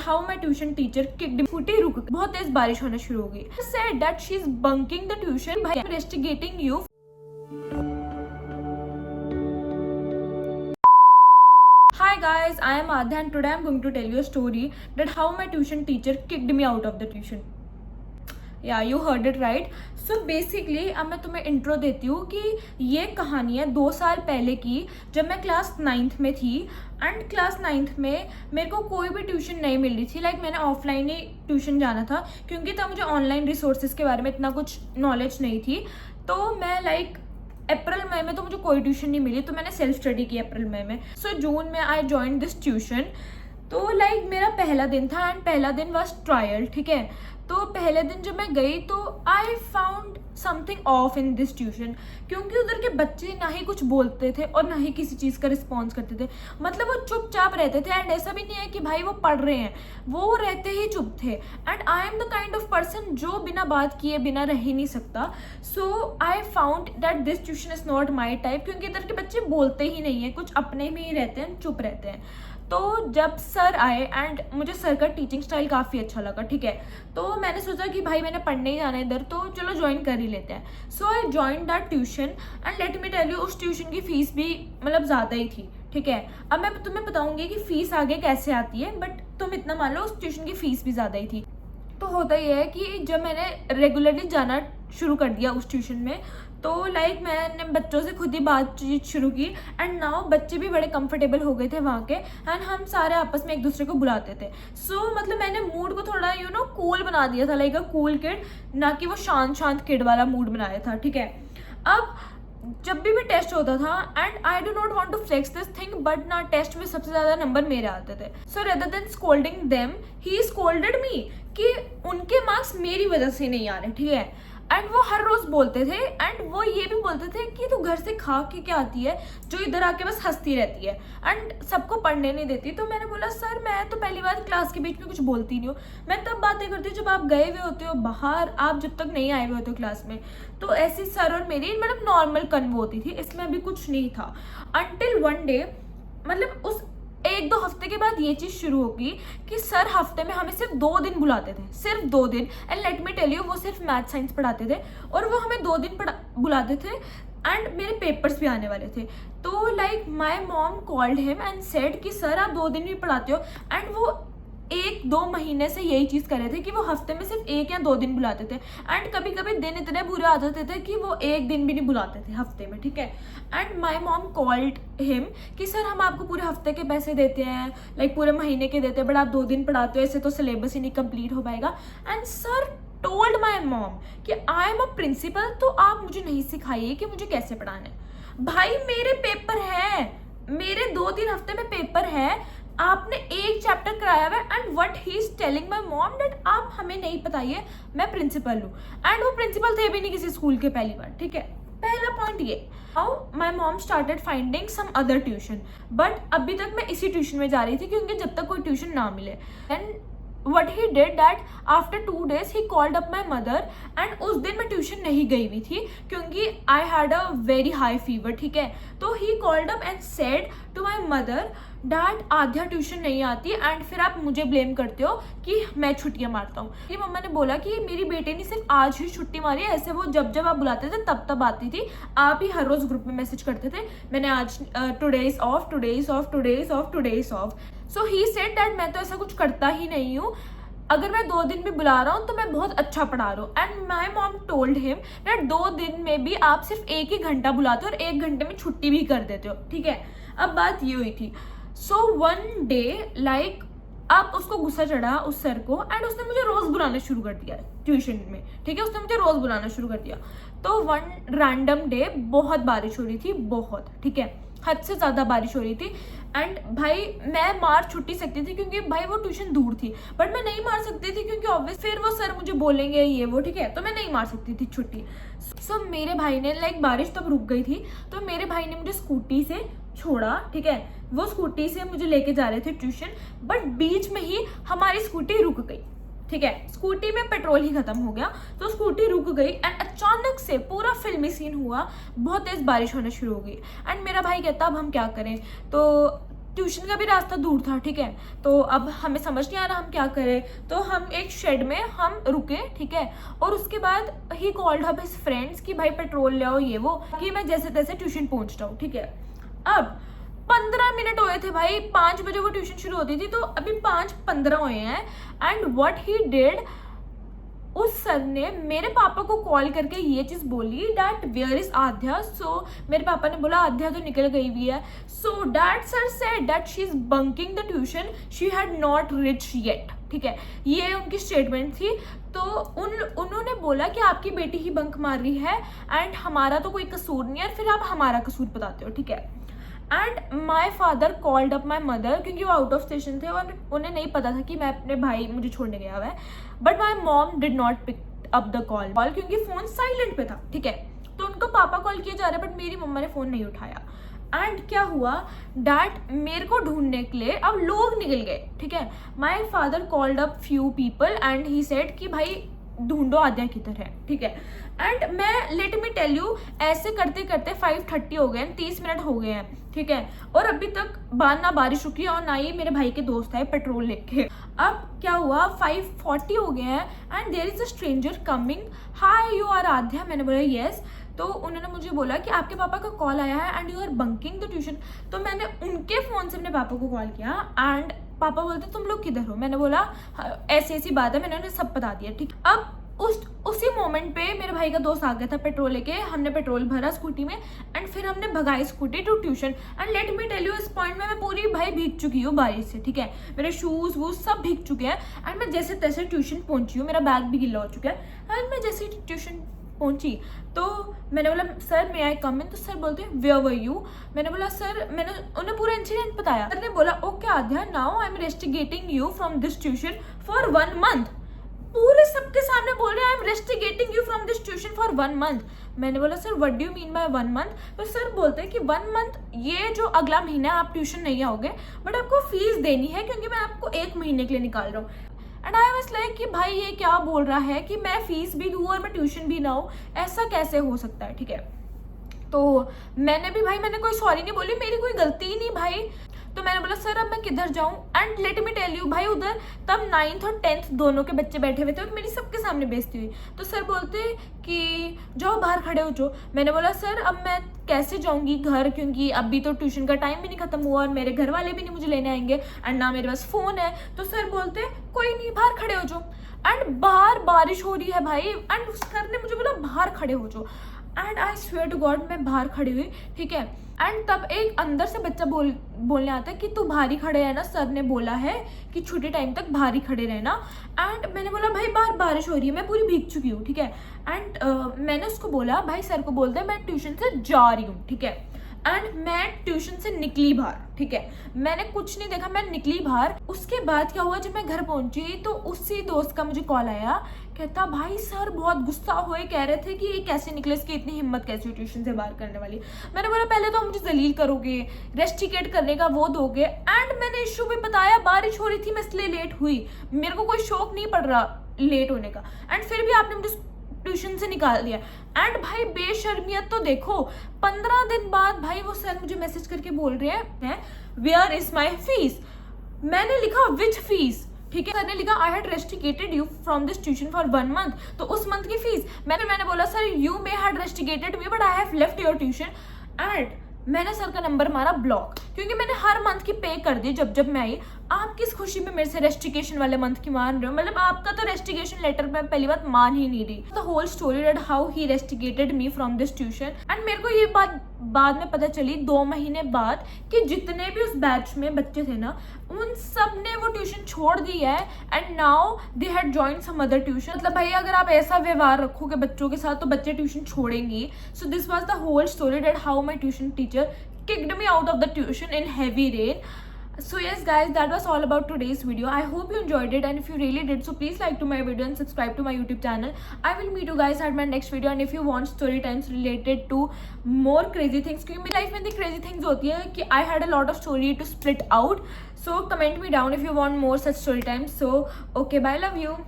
how my tuition teacher kicked me. फूटी रुक गई, बहुत तेज बारिश होना शुरू हो गई. Said that she is bunking the tuition by investigating you. Hi guys, I am Adha and today I am going to tell you a story that how my tuition teacher kicked me out of the tuition. Yeah, you heard it right. So basically अब मैं तुम्हें intro देती हूँ कि ये कहानी है 2 साल पहले की, जब मैं क्लास 9th में थी. एंड क्लास 9th में मेरे को कोई भी ट्यूशन नहीं मिल रही थी. लाइक मैंने ऑफलाइन ही ट्यूशन जाना था क्योंकि तब मुझे ऑनलाइन रिसोर्सेज के बारे में इतना कुछ नॉलेज नहीं थी. तो मैं लाइक अप्रैल मई में तो मुझे कोई ट्यूशन नहीं मिली, तो मैंने सेल्फ स्टडी की अप्रैल मई में. सो जून में आई जॉइन दिस ट्यूशन. तो लाइक मेरा पहला दिन था एंड पहला दिन वाज ट्रायल. ठीक है, तो पहले दिन जब मैं गई तो I found something of in this tuition, क्योंकि उधर के बच्चे ना ही कुछ बोलते थे और ना ही किसी चीज़ का रिस्पॉन्स करते थे. मतलब वो चुपचाप रहते थे. एंड ऐसा भी नहीं है कि भाई वो पढ़ रहे हैं, वो रहते ही चुप थे. And I am the kind of person जो बिना बात किए बिना रह ही नहीं सकता. So I found that this tuition is not my type, क्योंकि इधर के बच्चे बोलते ही नहीं है, कुछ अपने में ही रहते हैं, चुप रहते हैं. तो जब सर आए एंड मुझे सर का टीचिंग स्टाइल काफ़ी अच्छा लगा. ठीक है, तो मैंने सोचा कि भाई मैंने पढ़ने ही जाना है इधर, तो चलो ज्वाइन कर ही लेते हैं. So I join that tuition and let me tell you, उस ट्यूशन की फ़ीस भी मतलब ज़्यादा ही थी. ठीक है, अब मैं तुम्हें बताऊंगी कि फ़ीस आगे कैसे आती है, बट तुम इतना मान लो उस ट्यूशन की फ़ीस भी ज़्यादा ही थी. तो होता ये है कि जब मैंने रेगुलरली जाना शुरू कर दिया उस ट्यूशन में, तो लाइक मैंने बच्चों से खुद ही बातचीत शुरू की. एंड नाउ बच्चे भी बड़े कंफर्टेबल हो गए थे वहाँ के, एंड हम सारे आपस में एक दूसरे को बुलाते थे. सो मतलब मैंने मूड को थोड़ा कूल बना दिया था, लाइक अ कूल किड, ना कि वो शांत किड वाला मूड बनाया था. ठीक है, अब जब भी टेस्ट होता था, and I do not want to flex this thing, but ना टेस्ट में सबसे ज़्यादा नंबर मेरे आते थे. So rather than scolding them, he scolded me कि उनके मार्क्स मेरी वजह से नहीं आ रहे. ठीक है, एंड वो हर रोज़ बोलते थे, एंड वो ये भी बोलते थे कि तू घर से खा के क्या आती है जो इधर आके बस हंसती रहती है एंड सबको पढ़ने नहीं देती. तो मैंने बोला सर मैं तो पहली बार क्लास के बीच में कुछ बोलती नहीं हूँ, मैं तब बातें करती हूँ जब आप गए हुए होते हो बाहर, आप जब तक नहीं आए हुए होते हो क्लास में. तो ऐसी सर और मेरी मतलब नॉर्मल कन्व होती थी, इसमें अभी कुछ नहीं था. अनटिल वन डे, मतलब उस 1-2 हफ्ते के बाद ये चीज़ शुरू होगी कि सर हफ्ते में हमें सिर्फ 2 दिन बुलाते थे, सिर्फ 2 दिन. And let me tell you, वो सिर्फ मैथ साइंस पढ़ाते थे और वो हमें 2 दिन बुलाते थे. एंड मेरे पेपर्स भी आने वाले थे. तो like my mom called him and said कि सर आप 2 दिन भी पढ़ाते हो. एंड वो 1-2 महीने से यही चीज़ कर रहे थे कि वो हफ्ते में सिर्फ 1 या 2 दिन बुलाते थे. एंड कभी कभी दिन इतने बुरे आ जाते थे कि वो 1 दिन भी नहीं बुलाते थे हफ्ते में. ठीक है, and my mom called him कि सर हम आपको पूरे हफ्ते के पैसे देते हैं, लाइक पूरे महीने के देते हैं, बट आप 2 दिन पढ़ाते हो, ऐसे तो सिलेबस ही नहीं कंप्लीट हो पाएगा. And sir told my mom कि आई एम अ प्रिंसिपल, तो आप मुझे नहीं सिखाइए कि मुझे कैसे पढ़ाना है. भाई मेरे पेपर है, मेरे 2-3 हफ्ते में पेपर है, आपने एक चैप्टर कराया हुआ है. And what he is telling my mom that आप हमें नहीं बताइए, मैं प्रिंसिपल हूँ. एंड वो प्रिंसिपल थे भी नहीं किसी स्कूल के पहली बार. ठीक है, पहला पॉइंट ये. How my mom started finding some other tuition, but अभी तक मैं इसी ट्यूशन में जा रही थी क्योंकि जब तक कोई ट्यूशन ना मिले. And what he did that after 2 days he called up my mother, and उस दिन मैं ट्यूशन नहीं गई हुई थी क्योंकि I had a very high fever. ठीक है, तो he called up and said to my mother that Aadhya tuition नहीं आती एंड फिर आप मुझे ब्लेम करते हो कि मैं छुट्टियां मारता हूँ. ये मम्मा ने बोला कि मेरी बेटे ने सिर्फ आज ही छुट्टी मारी है, ऐसे वो जब जब आप बुलाते थे तब तब आती थी, आप ही हर रोज़ ग्रुप में मैसेज करते थे मैंने आज today is of, today is of, today is of, today is of. So he said that मैं तो ऐसा कुछ करता ही नहीं हूँ, अगर मैं 2 दिन भी बुला रहा हूँ तो मैं बहुत अच्छा पढ़ा रहा हूँ. And my mom told him that 2 दिन में भी आप सिर्फ 1 ही घंटा बुलाते हो और 1 घंटे में छुट्टी भी कर देते हो. ठीक है, अब बात ये हुई थी. सो वन डे लाइक अब उसको गुस्सा चढ़ा उस सर को, एंड उसने मुझे रोज़ बुलाना शुरू कर दिया ट्यूशन में. ठीक है, उसने मुझे रोज़ बुलाना शुरू कर दिया. तो वन रैंडम डे बहुत बारिश हो रही थी, बहुत. ठीक है, हद से ज़्यादा बारिश हो रही थी. एंड भाई मैं मार छुट्टी सकती थी क्योंकि भाई वो ट्यूशन दूर थी, बट मैं नहीं मार सकती थी क्योंकि ऑब्वियस फिर वो सर मुझे बोलेंगे ये वो. ठीक है, तो मैं नहीं मार सकती थी छुट्टी. सो मेरे भाई ने लाइक बारिश तब रुक गई थी, तो मेरे भाई ने मुझे स्कूटी से छोड़ा. ठीक है, वो स्कूटी से मुझे लेके जा रहे थे ट्यूशन, बट बीच में ही हमारी स्कूटी रुक गई. ठीक है, स्कूटी में पेट्रोल ही खत्म हो गया, तो स्कूटी रुक गई. एंड अचानक से पूरा फिल्मी सीन हुआ, बहुत तेज बारिश होना शुरू हो गई. एंड मेरा भाई कहता अब हम क्या करें, तो ट्यूशन का भी रास्ता दूर था, ठीक है। तो अब हमें समझ नहीं आ रहा हम क्या करें, तो हम एक शेड में हम रुके, ठीक है। और उसके बाद he called up his friends कि भाई पेट्रोल ले आओ ये वो, कि मैं जैसे तैसे ट्यूशन पहुंच रहा हूँ, ठीक है। अब 15 मिनट हुए थे भाई, 5 बजे वो ट्यूशन शुरू होती थी, तो अभी 5:15 हुए हैं। एंड व्हाट ही डिड, उस सर ने मेरे पापा को कॉल करके ये चीज़ बोली डैट वेयर इज आध्या। सो मेरे पापा ने बोला आध्या तो निकल गई हुई है। So that sir said that she is bunking the tuition, she had not rich yet, ठीक है। ये उनकी स्टेटमेंट थी। तो उन्होंने बोला कि आपकी बेटी ही बंक मार रही है एंड हमारा तो कोई कसूर नहीं है, फिर आप हमारा कसूर बताते हो, ठीक है। And my father called up my mother, क्योंकि वो आउट ऑफ स्टेशन थे और उन्हें नहीं पता था कि मैं अपने भाई मुझे छोड़ने गया हुआ है। But my mom did not pick up the call, क्योंकि फ़ोन साइलेंट पे था, ठीक है। तो उनको पापा कॉल किए जा रहे, बट मेरी मम्मा ने फ़ोन नहीं उठाया। एंड क्या हुआ डैट मेरे को ढूंढने के लिए अब लोग निकल गए, ठीक है। My father called up few people and he said कि भाई ढूंढो आध्या किधर है, ठीक है। एंड मैं लेट मी टेल यू, ऐसे करते करते 5:30 हो गए, 30 मिनट हो गए हैं, ठीक है। और अभी तक ना बारिश रुकी है और ना ही मेरे भाई के दोस्त आए पेट्रोल लेके। अब क्या हुआ, 5:40 हो गए हैं and there is a stranger coming, hi you are Aadhya. मैंने बोला येस। तो उन्होंने मुझे बोला कि आपके पापा का कॉल आया है and you are bunking the tuition. तो मैंने उनके फ़ोन से अपने पापा को कॉल किया एंड पापा बोलते तुम लोग किधर हो। मैंने बोला ऐसी ऐसी बात है, मैंने उन्हें सब बता दिया, ठीक। अब उसी मोमेंट पे मेरे भाई का दोस्त आ गया था पेट्रोल लेके, हमने पेट्रोल भरा स्कूटी में एंड फिर हमने भगाई scooty to tuition. And let me tell you, इस पॉइंट में मैं पूरी भाई भीग चुकी हूँ बारिश से, ठीक है। मेरे शूज़ वूज सब भीग चुके हैं एंड मैं जैसे तैसे ट्यूशन पहुंची हूँ, मेरा बैग भी गीला हो चुका है। एंड मैं जैसे ट्यूशन पहुंची तो मैंने बोला सर मे आई कम इन। तो सर बोलते वेयर वर यू। मैंने बोला सर, मैंने उन्हें पूरा इंसिडेंट बताया। सर ने बोला okay Aadhya, now I am rusticating you from this tuition for 1 month. पूरे सबके सामने बोल रहे हैं I am rusticating you from this tuition for 1 month. मैंने बोला sir what do you mean by 1 month. तो सर बोलते हैं कि 1 मंथ ये जो अगला महीना आप ट्यूशन नहीं आओगे, बट आपको फीस देनी है क्योंकि मैं आपको 1 महीने के लिए निकाल रहा हूँ। एंड आई वाज लाइक कि भाई ये क्या बोल रहा है कि मैं फीस भी दूँ और मैं ट्यूशन भी ना हूँ, ऐसा कैसे हो सकता है, ठीक है। तो मैंने भी भाई, मैंने कोई सॉरी नहीं बोली, मेरी कोई गलती ही नहीं भाई। तो मैंने बोला सर अब मैं किधर जाऊँ। And let me tell you भाई, उधर तब 9th और 10th दोनों के बच्चे बैठे हुए थे और मेरी सबके सामने बेइज्जती हुई। तो सर बोलते कि जाओ बाहर खड़े हो जो। मैंने बोला सर अब मैं कैसे जाऊंगी घर, क्योंकि अभी तो ट्यूशन का टाइम भी नहीं खत्म हुआ और मेरे घर वाले भी नहीं मुझे लेने आएंगे एंड ना मेरे पास फ़ोन है। तो सर बोलते कोई नहीं बाहर खड़े हो जो। एंड बाहर बारिश हो रही है भाई एंड सर ने मुझे बोला बाहर खड़े हो जो। And I swear to God मैं बाहर खड़ी हुई, ठीक है। एंड तब एक अंदर से बच्चा बोलने आता है कि तू बाहर ही खड़े रहना, सर ने बोला है कि छुट्टी टाइम तक बाहर ही खड़े रहना। एंड मैंने बोला भाई बाहर बारिश हो रही है, मैं पूरी भीग चुकी हूँ, ठीक है। एंड मैंने उसको बोला भाई सर को बोलते मैं ट्यूशन से जा रही हूँ, ठीक है। एंड मैं ट्यूशन से निकली बाहर, ठीक है। मैंने कुछ नहीं देखा, मैं निकली बाहर। उसके बाद क्या हुआ, जब मैं घर पहुंची तो उसी दोस्त का मुझे कॉल आया, कहता भाई सर बहुत गुस्सा हुए, कह रहे थे कि ये कैसे निकले, इसकी इतनी हिम्मत कैसी हुई ट्यूशन से बाहर करने वाली। मैंने बोला पहले तो मुझे जलील करोगे, रेस्टिकेट करने का वो दोगे। एंड मैंने इशू भी बताया, बारिश हो रही थी मैं इसलिए लेट हुई, मेरे को कोई शौक नहीं पड़ रहा लेट होने का। एंड फिर भी आपने मुझे ट्यूशन से निकाल दिया। एंड भाई बेशर्मियत तो देखो, 15 दिन बाद भाई वो सर मुझे मैसेज करके बोल रहे हैं वेयर इज माई फीस। मैंने लिखा विच फीस, ठीक है। सर ने लिखा I had rusticated you from this tuition for 1 month, तो उस मंथ की फीस। मैंने बोला sir you may had rusticated me but I have left your tuition. And मैंने सर का नंबर मारा ब्लॉक, क्योंकि मैंने हर मंथ की पे कर दी जब मैं आई। आप किस खुशी में मेरे से रेस्टिकेशन वाले मंथ की मान रहे हो, मतलब आपका तो रेस्टिकेशन लेटर में पहली बात मान ही नहीं रही। The whole story that how he rusticated me from this tuition. And मेरे को ये बात बाद में पता चली 2 महीने बाद कि जितने भी उस बैच में बच्चे थे ना, उन सब ने वो ट्यूशन छोड़ दी है and now they had joined some other tuition. मतलब भाई अगर आप ऐसा व्यवहार रखोगे बच्चों के साथ तो बच्चे ट्यूशन छोड़ेंगे। So this was the whole story that how my tuition teacher kicked me out of the tuition in heavy rain. So yes guys, that was all about today's video. I hope you enjoyed it, and if you really did, so please like to my video and subscribe to my YouTube channel. I will meet you guys at my next video, and if you want story times related to more crazy things, क्योंकि मेरी life में इतनी crazy things होती है कि I had a lot of story to split out. So comment me down if you want more such story times. So okay, bye, love you.